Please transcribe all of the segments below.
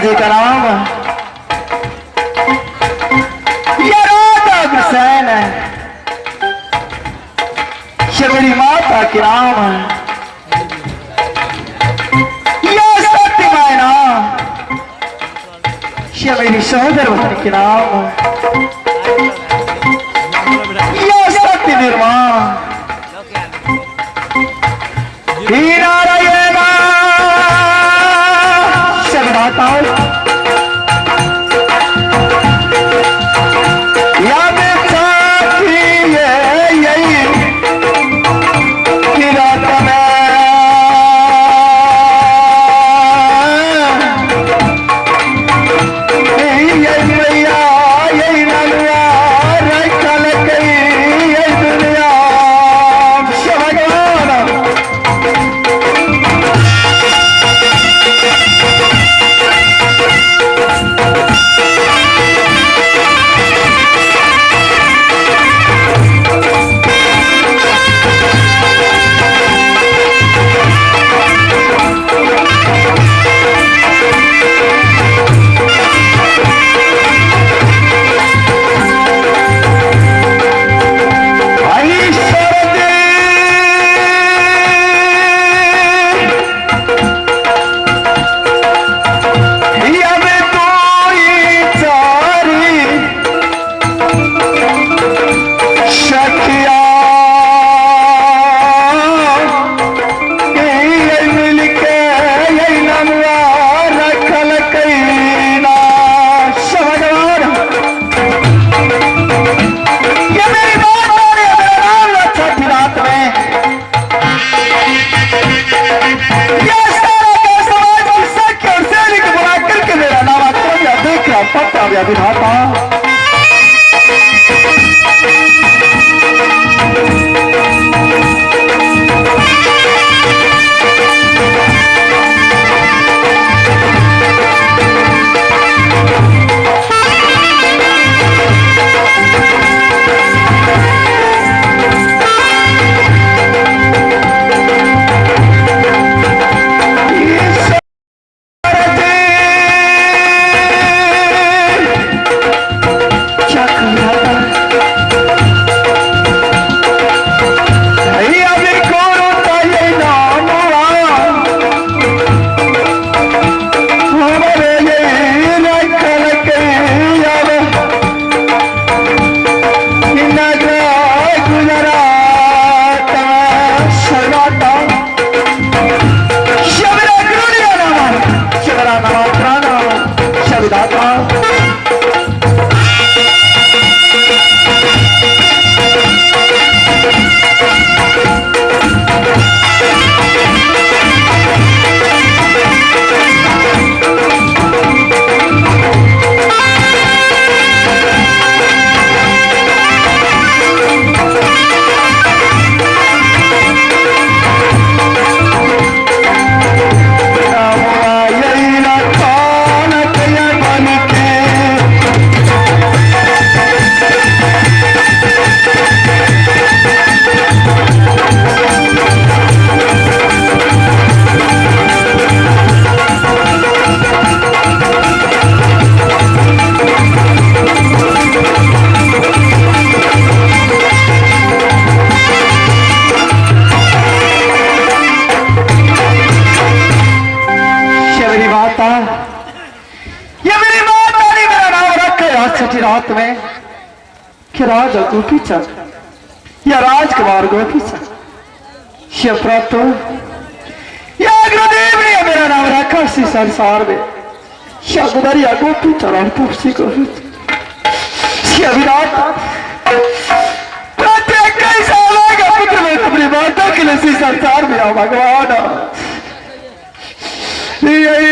जी का नाम ये राजा हुसैन है, ये मेरी माता की नाम है, ये सत्य मायना, ये मेरी सहोदर वतन की नाम है, ये सत्य निर्माण नारायण शब्दाता विधाता रात में कि राज गोपी चंद या राजकुमार गोपी चंद शिवप्रतो या गुरुदेव ने मेरा नाम रखा इसी संसार में शब्दरिया गोपी चरण तुलसी गोपी विराट प्रत्येक कैसा होगा पुत्र में अपनी माता के लिए इसी संसार में आओ भगवान यही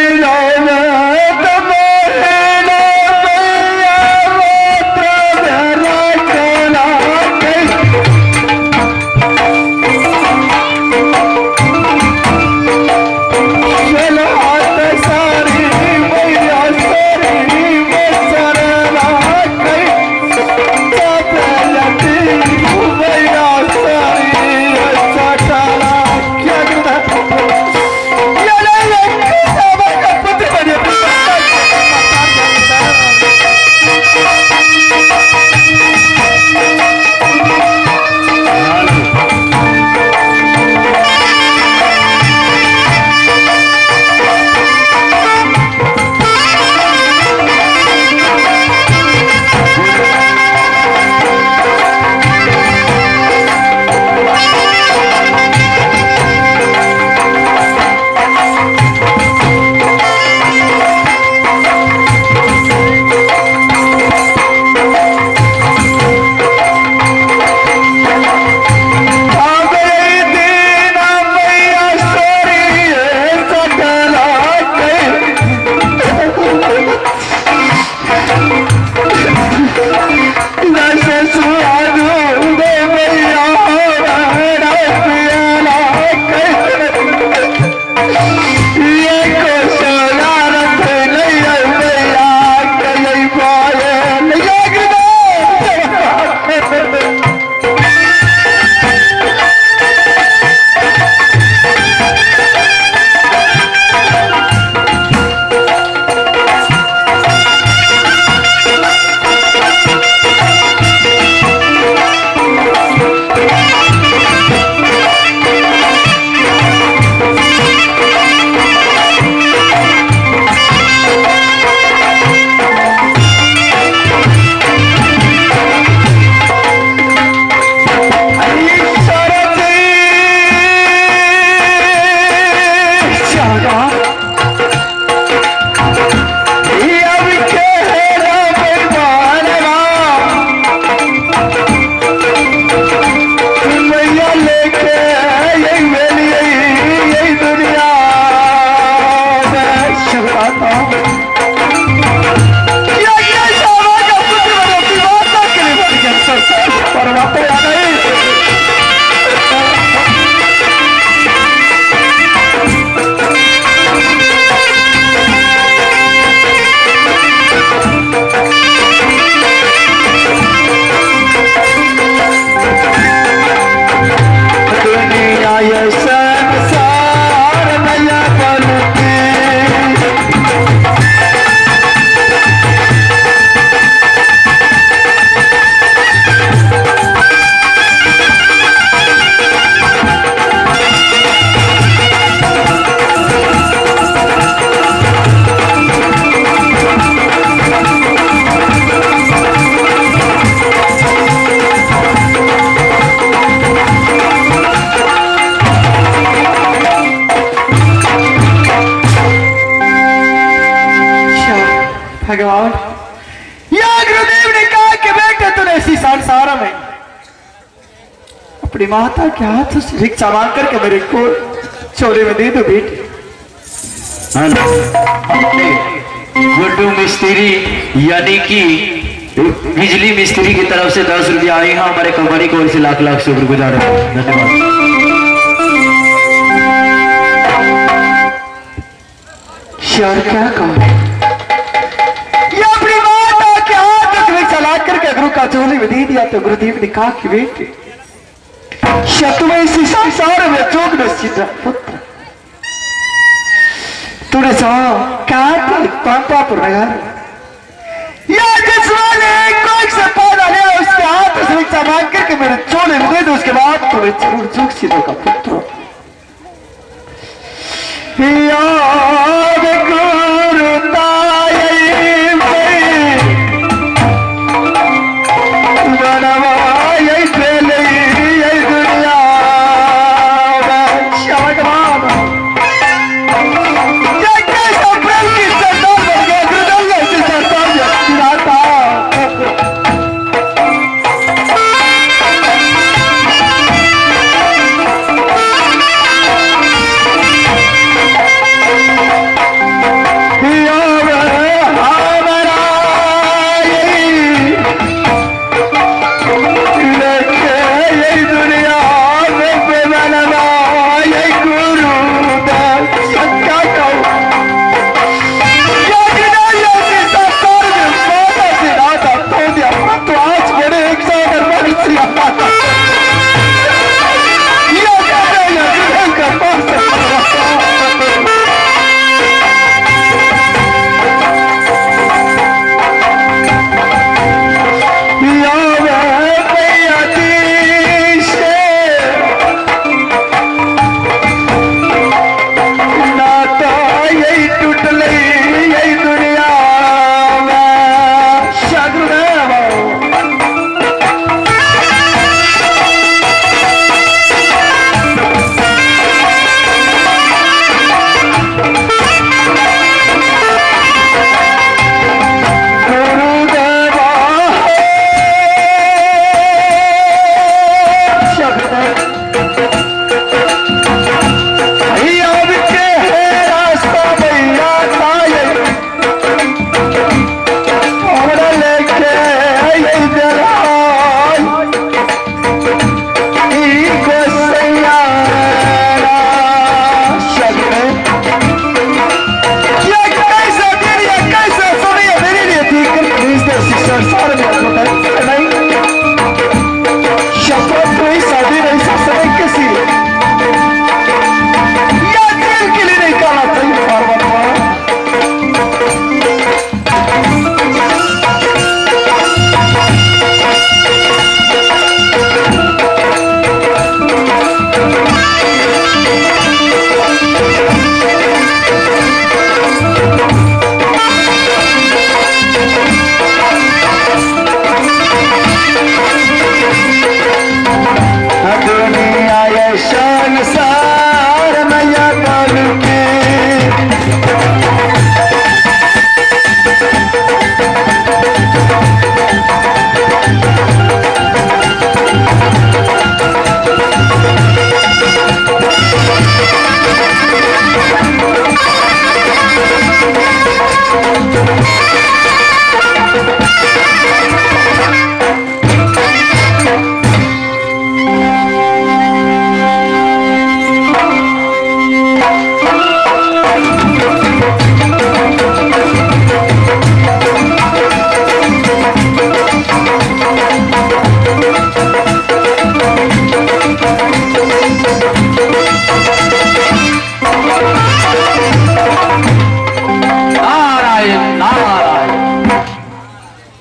भगवान, या गुरुदेव ने कहा कि बेटे तूने इसी संसार में अपनी माता के हाथ से भिक्षा मांग करके मेरे को चोरी में दे दो बेटे। गुड्डू मिस्त्री यानी कि बिजली मिस्त्री की तरफ से 10 रुपया आए हैं हमारे कंपनी को, इनसे लाख लाख शुक्रगुजार है, धन्यवाद। यार क्या कहूं, ये अपनी माता के हाथ में चला करके गुरु का चोली में दे दिया तो गुरुदेव ने कहा कि बेटे तुम्हें इसी संसार में जोग निश्चित पुत्र तूने पापा पर या जिस वाले कोई से पौधा लिया उसके हाथ से भिक्षा मांग करके मेरे चोले में दे दो, उसके बाद तुम्हें जरूर जोग सीधे का पुत्र। याद करता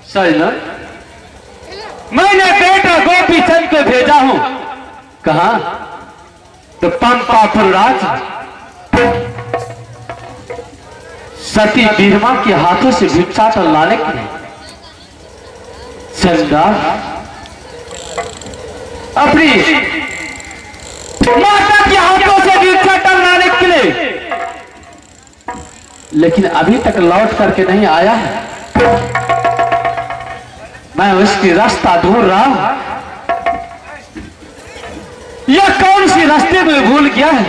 सजना, मैंने बेटा गोपी चंद को भेजा हूं। कहा? तो पंपापुरराज सती बीरमा के हाथों से भिक्षाटन लाने के लिए चंदा अपनी माता के हाथों से भिक्षाटन लाने के लिए, लेकिन अभी तक लौट करके नहीं आया है। मैं उसकी रास्ता ढूंढ रहा हूं। यह कौन सी रास्ते में भूल गया है,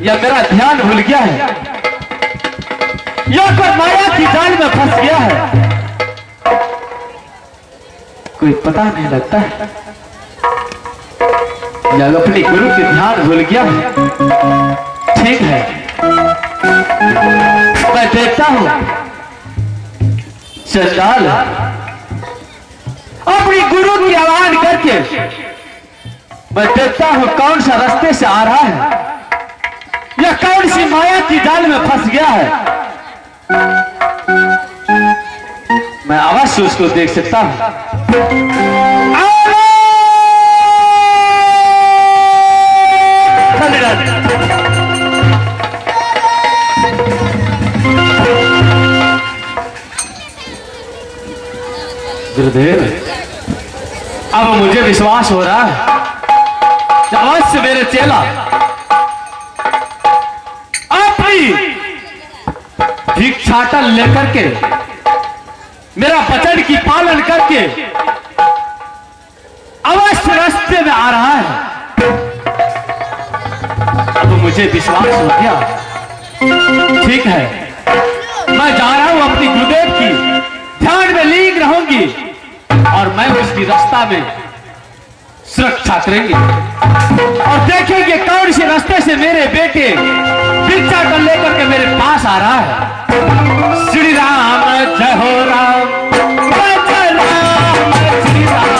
या मेरा ध्यान भूल गया है, या कोई माया की जाल में फंस गया है, कोई पता नहीं लगता है। या अपने गुरु के ध्यान भूल गया है। ठीक है, मैं देखता हूं। चंडाल अपनी गुरु की आह्वान करके मैं देखता हूं कौन सा रास्ते से आ रहा है, या कौन सी माया की जाल में फंस गया है। मैं अवश्य उसको देख सकता हूं। गुरुदेव, अब मुझे विश्वास हो रहा है कि अवश्य मेरे चेला अपनी भिक्षाटन लेकर के मेरा वचन की पालन करके अवश्य रास्ते में आ रहा है। अब मुझे विश्वास हो गया। ठीक है, मैं जा रहा हूं अपनी गुरुदेव की ध्यान में लीन रहूंगी, और मैं उसकी रास्ता में सुरक्षा करेंगे, और देखेंगे कौन से रास्ते से मेरे बेटे भिक्षा को लेकर के मेरे पास आ रहा है। श्री राम जय हो राम, जय राम, श्री राम।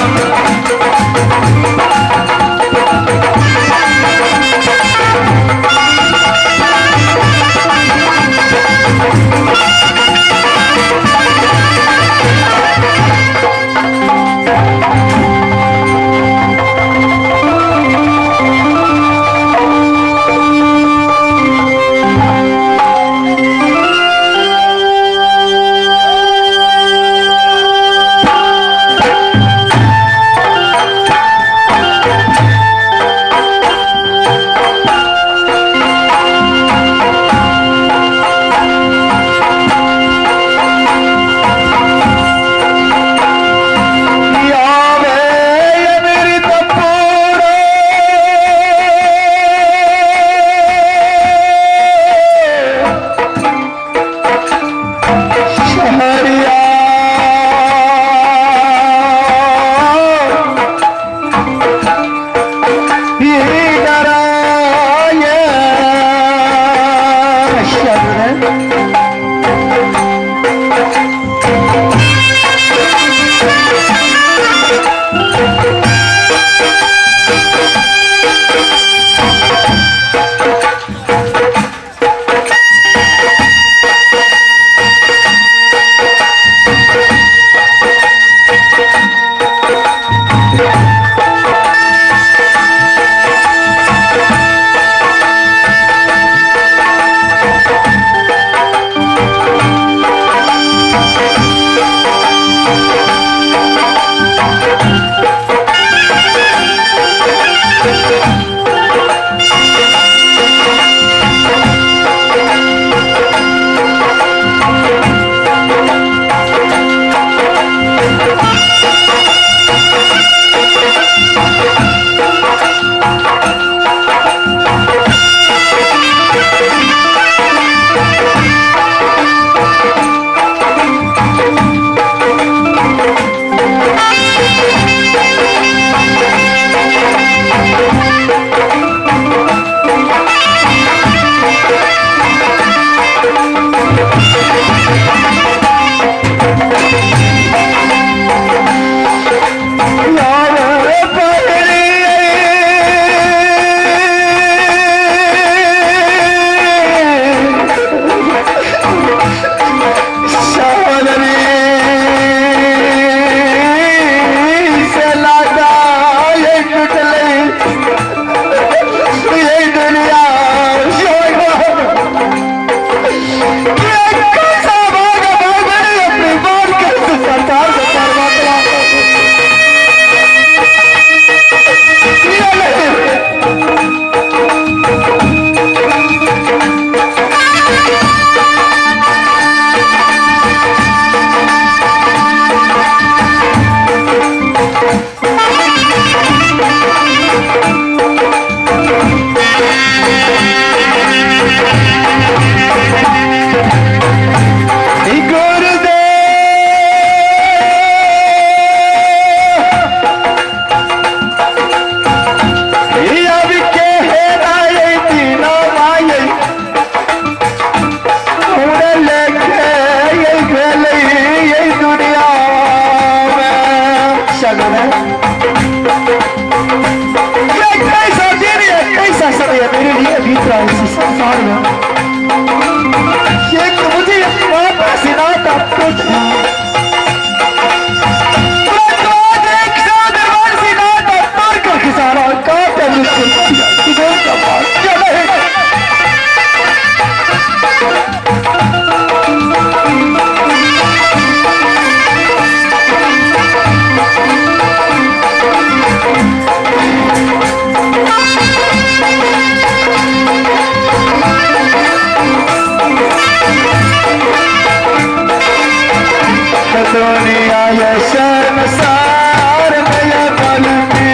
भीतर इस संसार में एक मुझे वापस नाता टूटा एक साधन से नाता तोड़ कर खिसारा काटे मुझसे का बात क्या है दुनिया ये शर्मसार मेरा पल में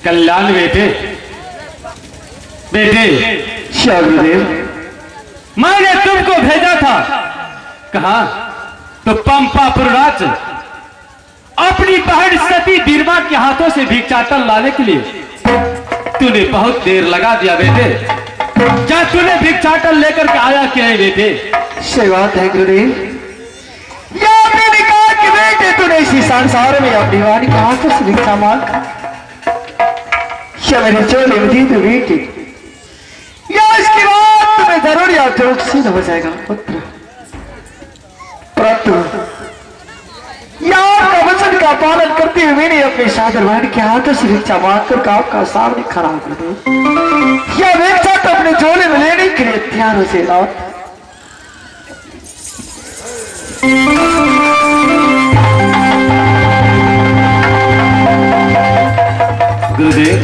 कल्याण बेटे बेटे गुरुदेव मैंने तुमको भेजा था कहा तो पंपापुर राज्य अपनी बहन सती बीरमा के हाथों से भिक्षाटन लाने के लिए तूने बहुत देर लगा दिया बेटे। क्या तूने भिक्षाटन लेकर के आया क्या है बेटे? सही बात है गुरुदेव। या मैंने कहा कि बेटे तूने इसी संसार में अपनी वाणी के हाथों से भिक्षा मांग मेरे चोले में दी तो बेटी या इसके बाद तुम्हें जरूर या जोक सिद्ध हो जाएगा पुत्र परंतु या आपका वचन का पालन करते हुए मैंने अपने सादर बहन के हाथों से भिक्षा मांगकर आपका सामने खड़ा कर दो या भिक्षा तो अपने झोले में लेने के लिए तैयार हो जाएगा। गुरुदेव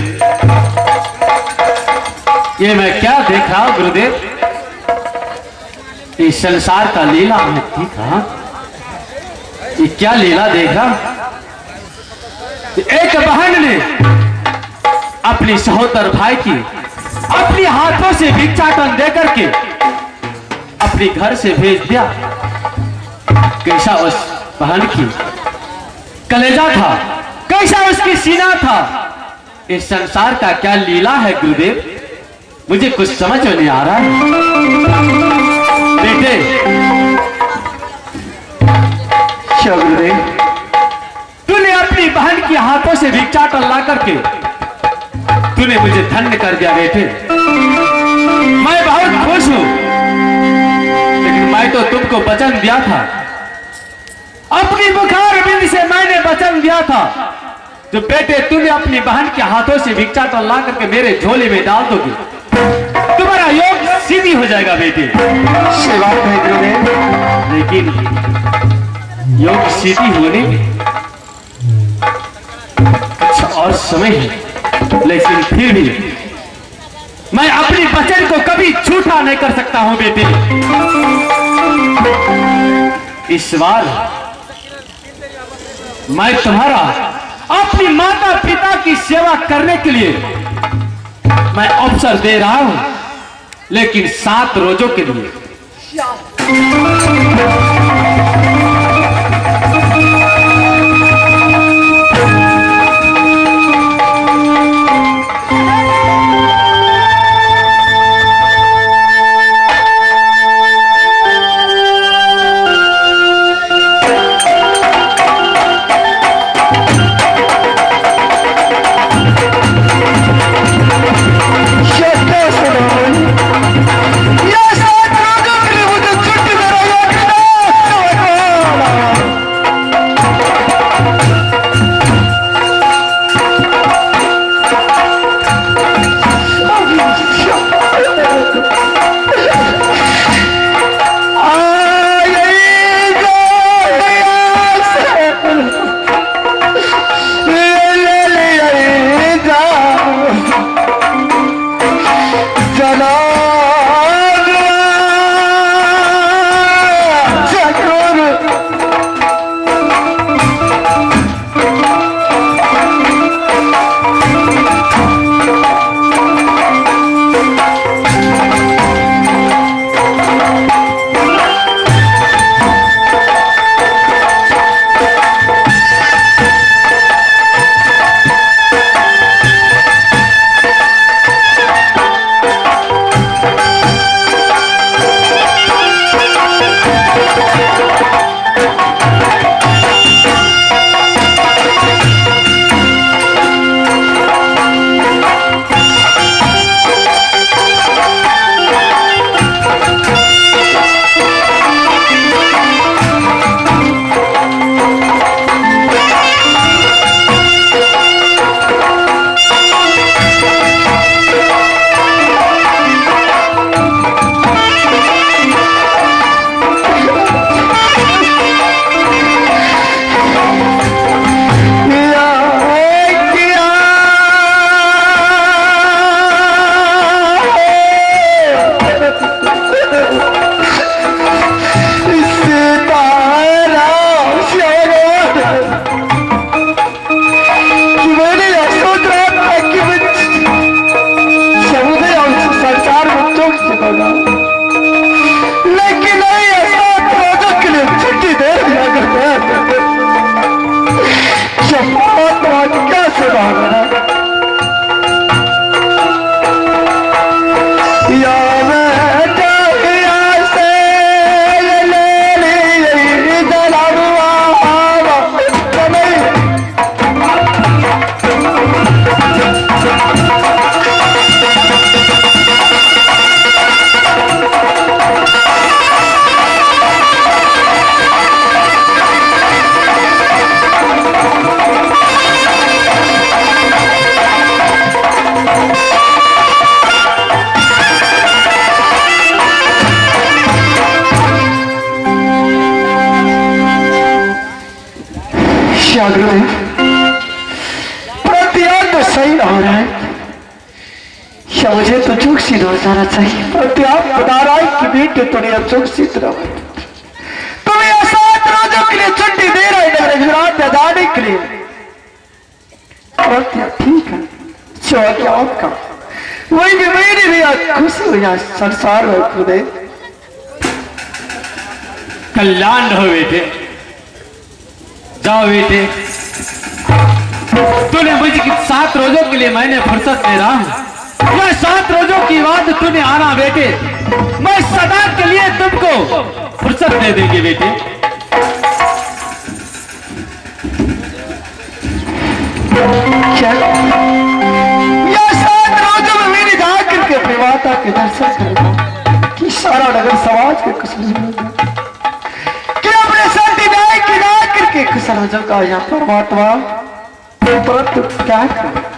ये मैं क्या देख रहा हूं गुरुदेव? इस संसार का लीला में ठीक है। ये क्या लीला देख रहा? एक बहन ने अपनी सहोदर भाई की अपने हाथों से भिक्षाटन देकर के अपने घर से भेज दिया। कैसा उस बहन की कलेजा था, कैसा उसकी सीना था। इस संसार का क्या लीला है गुरुदेव? मुझे कुछ समझ में नहीं आ रहा है बेटे। गुरुदेव तूने अपनी बहन के हाथों से भिक्षाटन ला करके तूने मुझे धन्य कर दिया बेटे। मैं बहुत खुश हूं, लेकिन मैं तो तुमको वचन दिया था, अपनी बुखार बिंद से मैंने वचन दिया था जो बेटे तूने अपनी बहन के हाथों से भिक्षाटन ला करके मेरे झोले में डाल दोगे, तुम्हारा योग सीधी हो जाएगा बेटे। लेकिन योग सीधी होने में अच्छा और समय है, लेकिन फिर भी मैं अपनी वचन को कभी झूठा नहीं कर सकता हूं बेटे। इस बार मैं तुम्हारा अपनी माता पिता की सेवा करने के लिए मैं अवसर दे रहा हूं, लेकिन 7 रोजों के लिए। क्या गुरुदेव, प्रत्याग तो सही हो रहा है या मुझे तो चूक सी हो जाना चाहिए। प्रत्याग बता रहा है कि बेटे तुम्हें चूक सी तरह तुम्हें 7 रोजों के लिए छुट्टी दे रहे हैं गुजरात में जाने के लिए। प्रत्याग ठीक है, जो क्या आपका वही भी मेरी भी आज खुशी हुई आज संसार में गुरुदेव। कल्याण हो बेटे, जाओ बेटे। तूने मुझे 7 रोजों के लिए मैंने फुर्सत दे रहा हूं, मैं 7 रोजों की बाद तूने आना बेटे, मैं सदा के लिए तुमको फुर्सत दे देंगे बेटे। क्या यह 7 रोजों में मैंने जाकर के अपनी माता के दर्शन करना कि सारा नगर समाज के कुशल कि अपने साथी न्याय की जाकर के कुशल हो का यहाँ परमात्मा परंतु क्या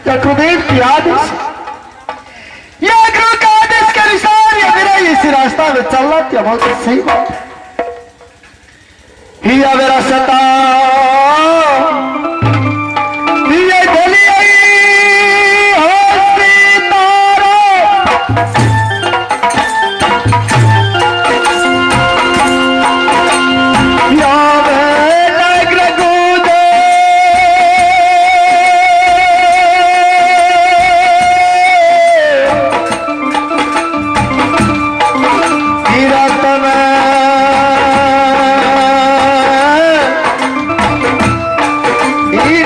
गुरुदेव की आदेश यह गुरु का आदेश के अनुसार या मेरा इसी रास्ता में चलना क्या बहुत सही बात है। मेरा सता